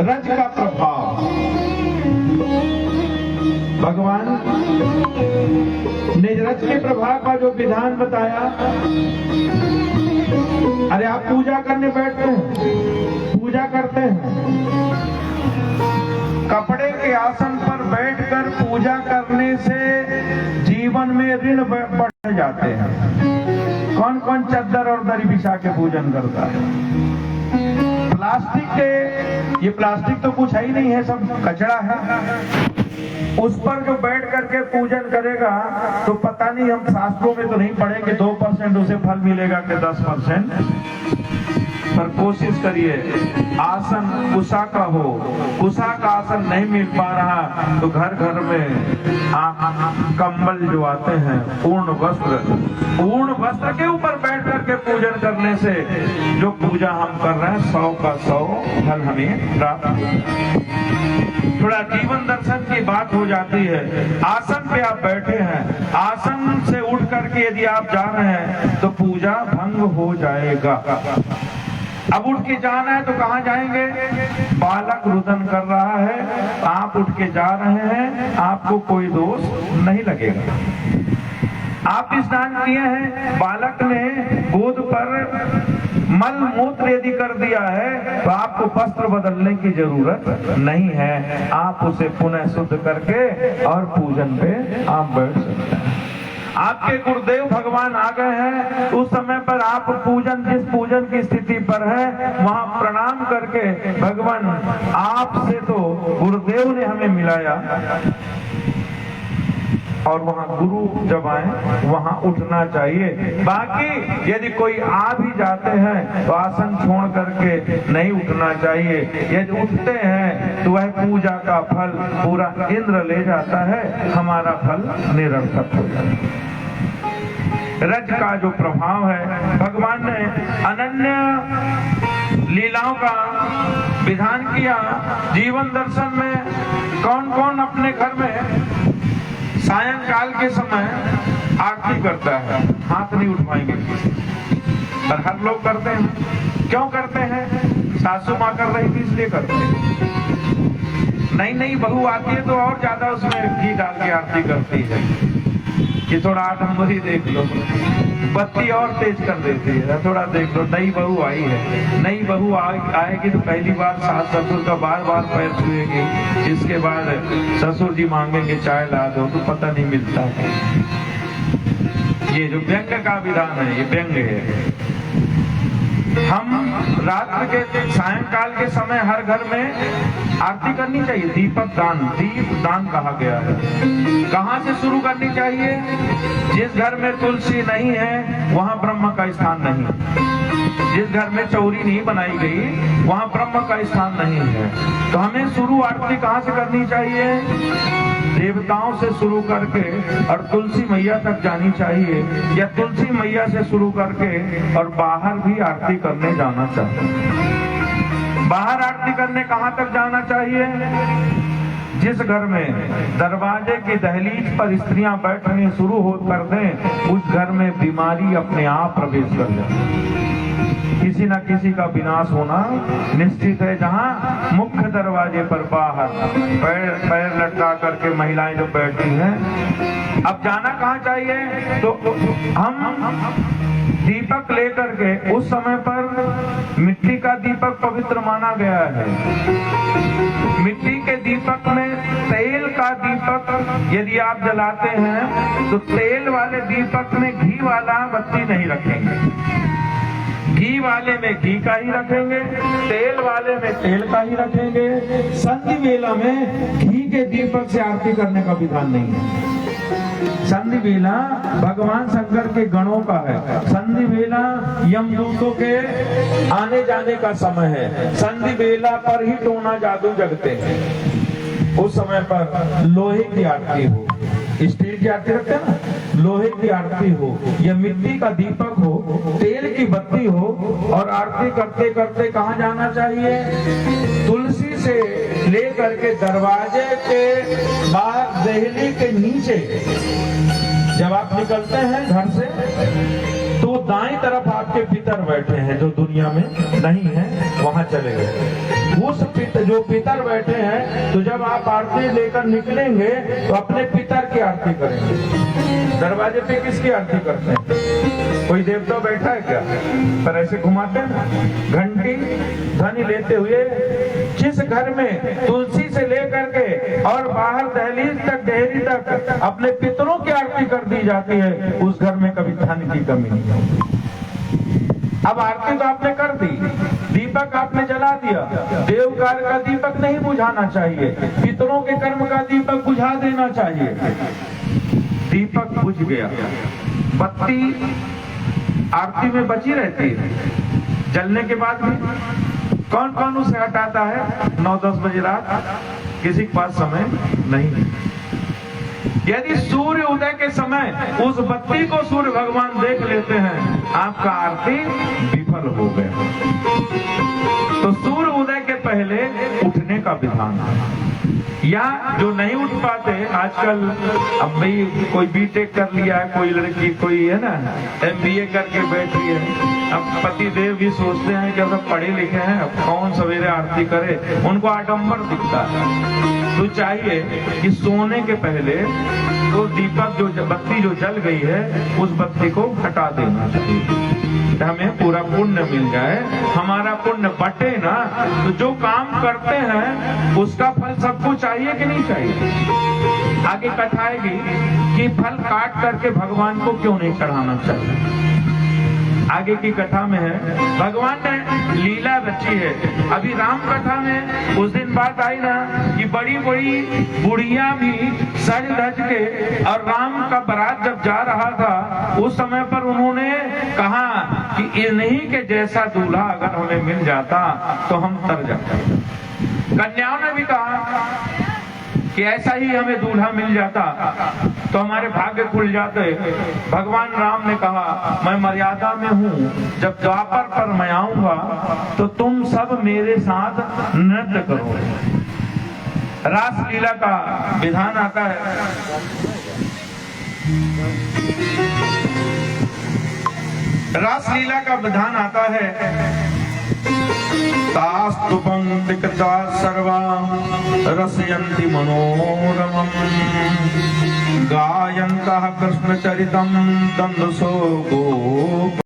रज का प्रभाव। भगवान ने रज के प्रभाव का जो विधान बताया, अरे आप पूजा करने बैठते हैं, पूजा करते हैं, कपड़े के आसन पर बैठकर पूजा करने से जीवन में ऋण बढ़ जाते हैं। कौन कौन चद्दर और दरी बिछा के पूजन करता है? प्लास्टिक के, ये प्लास्टिक तो कुछ है ही नहीं है, सब कचरा है। उस पर जो बैठ करके पूजन करेगा तो पता नहीं, हम शास्त्रों में तो नहीं पढ़े कि 2% उसे फल मिलेगा कि 10%, पर कोशिश करिए आसन उषा का हो। उषा का आसन नहीं मिल पा रहा तो घर घर में आप कंबल जो आते हैं, पूर्ण वस्त्र के ऊपर बैठ करके पूजन करने से जो पूजा हम कर रहे हैं 100 का 100 फल हमें प्राप्त होता है। थोड़ा जीवन दर्शन की बात हो जाती है। आसन पे आप बैठे हैं, आसन से उठ करके यदि आप जा रहे हैं तो पूजा भंग हो जाएगा। अब उठ के जाना है तो कहाँ जाएंगे? बालक रुदन कर रहा है, आप उठ के जा रहे हैं, आपको कोई दोष नहीं लगेगा। आप स्नान किए हैं, बालक ने गोद पर मल मूत्र यदि कर दिया है तो आपको वस्त्र बदलने की जरूरत नहीं है। आप उसे पुनः शुद्ध करके और पूजन पे आप बैठ सकते हैं। आपके गुरुदेव भगवान आ गए हैं, उस समय पर आप पूजन, जिस पूजन की स्थिति पर है वहां प्रणाम करके, भगवान आपसे तो गुरुदेव ने हमें मिलाया, और वहां गुरु जब आए वहां उठना चाहिए। बाकी यदि कोई आ भी जाते हैं तो आसन छोड़ करके नहीं उठना चाहिए। यदि उठते हैं तो वह पूजा का फल पूरा इंद्र ले जाता है, हमारा फल निरर्थक हो जाता है। रज का जो प्रभाव है, भगवान ने अनन्य लीलाओं का विधान किया। जीवन दर्शन में कौन कौन अपने घर में सायंकाल के समय आरती करता है? हाथ नहीं उठवाएंगे, पर हर लोग करते हैं। क्यों करते हैं? सासू माँ कर रही थी इसलिए करते हैं। नई बहू आती है तो और ज्यादा उसमें घी डाल के आरती करती है कि थोड़ा 8 नंबरी देख लो, बत्ती और तेज कर देती है, थोड़ा देख लो। नई बहू आई है, नई बहू आएगी तो पहली बार सास ससुर का बार बार पैर छुएगी, इसके बाद ससुर जी मांगेंगे चाय ला दो, तो पता नहीं मिलता है। ये जो व्यंग का विधान है, ये व्यंग है। हम रात्र के सायंकाल के समय हर घर में आरती करनी चाहिए। दीपक दान, दीप दान कहा गया है। कहाँ से शुरू करनी चाहिए? जिस घर में तुलसी नहीं है वहाँ ब्रह्म का स्थान नहीं। जिस घर में चौरी नहीं बनाई गई वहाँ ब्रह्म का स्थान नहीं है। तो हमें शुरू आरती कहाँ से करनी चाहिए? देवताओं से शुरू करके और तुलसी मैया तक जानी चाहिए, या तुलसी मैया से शुरू करके और बाहर भी आरती करने जाना चाहिए। बाहर आरती करने कहाँ तक जाना चाहिए? जिस घर में दरवाजे की दहलीज पर स्त्रियां बैठने शुरू कर दें, उस घर में बीमारी अपने आप प्रवेश कर जाए। किसी न किसी का विनाश होना निश्चित है। जहां मुख्य दरवाजे पर बाहर पैर लटका करके महिलाएं जो बैठी हैं, अब जाना कहाँ चाहिए? तो हम दीपक लेकर के, उस समय पर मिट्टी का दीपक पवित्र माना गया है। मिट्टी के दीपक में तेल का दीपक यदि आप जलाते हैं तो तेल वाले दीपक में घी वाला बत्ती नहीं रखेंगे। घी वाले में घी का ही रखेंगे, तेल वाले में तेल का ही रखेंगे। संधि बेला में घी के दीपक से आरती करने का विधान नहीं है। संधि बेला भगवान शंकर के गणों का है। संधि बेला यमदूतों के आने जाने का समय है। संधि बेला पर ही टोना जादू जगते हैं। उस समय पर लोहे की आरती हो, स्टील की आरती रखते हैं ना, लोहे की आरती हो या मिट्टी का दीपक हो, तेल की बत्ती हो, और आरती करते करते कहाँ जाना चाहिए? तुलसी से लेकर के दरवाजे के बाहर देहली के नीचे जब आप निकलते हैं घर से, तो दाएं तरफ आपके पितर बैठे हैं जो दुनिया में नहीं है, वहां चले गए। उस जो पितर बैठे हैं, तो जब आप आरती लेकर निकलेंगे तो अपने पितर की आरती करेंगे। दरवाजे पे किसकी आरती करते हैं? कोई देवता बैठा है क्या? पर ऐसे घुमाते हैं ना, घंटी ध्वनि लेते हुए जिस घर में तुलसी से लेकर के और बाहर दहलीज तक, डेहरी तक अपने पितरों की आरती कर दी जाती है, उस घर में कभी धन की कमी नहीं होती। अब आरती तो आपने कर दी, दीपक आपने जला दिया, देव कार्य का दीपक नहीं बुझाना चाहिए, पितरों के कर्म का दीपक बुझा देना चाहिए। दीपक बुझ गया, बत्ती आरती में बची रहती है, जलने के बाद भी कौन कौन उसे हटाता है? 9-10 बजे रात, किसी के पास समय नहीं। यदि सूर्य उदय के समय उस बत्ती को सूर्य भगवान देख लेते हैं, आपका आरती विफल हो गया। तो सूर्य उदय के पहले उठने का विधान है। या जो नहीं उठ पाते आजकल, अब भाई कोई बीटेक कर लिया है, कोई लड़की, कोई है ना MBA करके बैठ रही है, अब पति देव भी सोचते हैं कि अब पढ़े लिखे हैं, अब कौन सवेरे आरती करे, उनको आडंबर दिखता है। तो चाहिए कि सोने के पहले वो दीपक जो बत्ती जो जल गई है, उस बत्ती को हटा देना चाहिए, हमें पूरा पुण्य मिल जाए, हमारा पुण्य बटे ना। तो जो काम करते हैं उसका फल सबको चाहिए कि नहीं चाहिए? आगे कथा आएगी कि फल काट करके भगवान को क्यों नहीं चढ़ाना चाहिए। आगे की कथा में है, भगवान ने लीला रची है। अभी राम कथा में उस दिन बात आई ना कि बड़ी बड़ी बुढ़िया भी सज धज के, और राम का बारात जब जा रहा था उस समय पर उन्होंने कहा कि इन्हीं के जैसा दूल्हा अगर हमें मिल जाता तो हम तर जाते। कन्याओं ने भी कहा कि ऐसा ही हमें दूल्हा मिल जाता तो हमारे भाग्य खुल जाते। भगवान राम ने कहा, मैं मर्यादा में हूँ, जब द्वापर पर मैं आऊंगा तो तुम सब मेरे साथ नृत्य करो। रास लीला का विधान आता है। रास लीला का विधान आता है, तास्तु पंक्तिकृता सर्वा रसयन्ति मनोरमम्, गायन्तः कृष्णचरितं दन्दसो गोप।